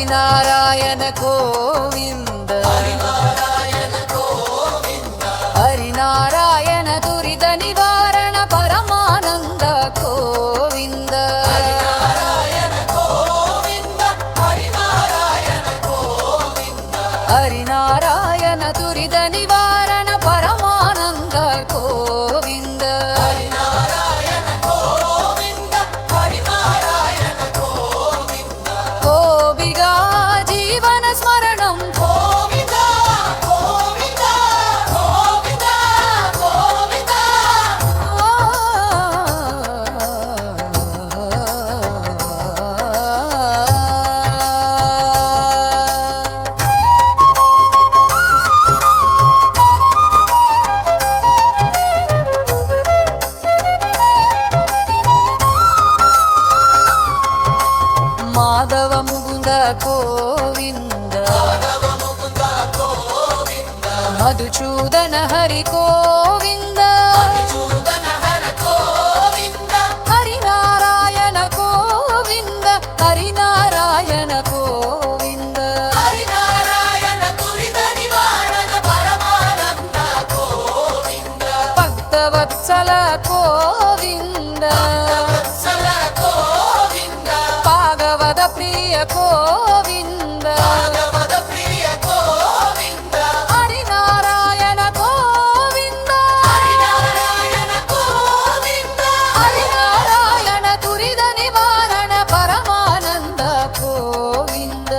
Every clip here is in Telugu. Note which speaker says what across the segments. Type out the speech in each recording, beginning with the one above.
Speaker 1: హరినారాయణ గోవింద హరినారాయణ దురిత నివారణ పరమానంద గోవింద హరినారాయణ దురిత నివారణ పరమానంద గోవింద గోపిగా జీవన స్మరణం మాధవ ముకుంద గోవింద మధుచూదన హరి గోవింద హరినారాయణ గోవింద హరినారాయణ గోవింద భక్తవత్సల గోవింద భాగవత ప్రియ గోవింద హరినారాయణ గోవింద హరినారాయణ దురిత నివారణ పరమానంద గోవింద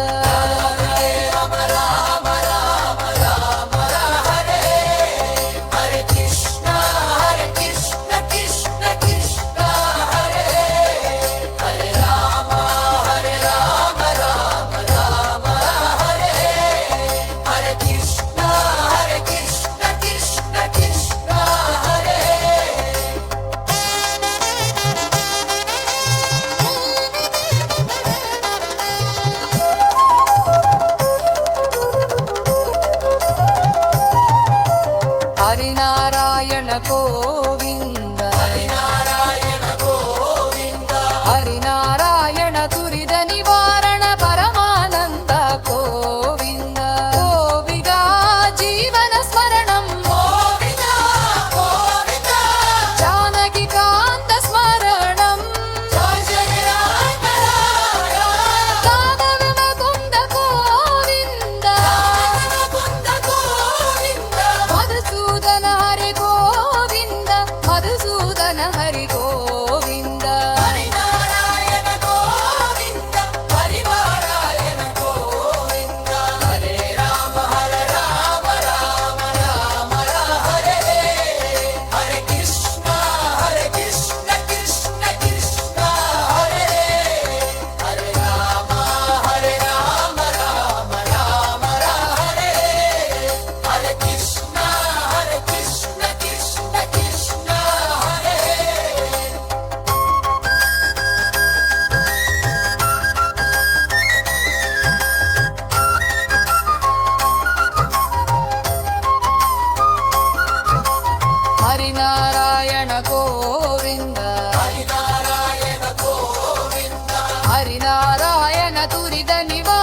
Speaker 1: హరినారాయణ గోవింద హరినారాయణ దురిత నివారణ పరమానంద గోవింద గోపిగా జీవన స్మరణం జానకి కాంత స్మరణం మాధవ ముకుంద గోవింద మధుసూదన హరి గోవింద మధుసూదన హరి గోవింద హరినారాయణ గోవింద హరినారాయణ దురిత నివారణ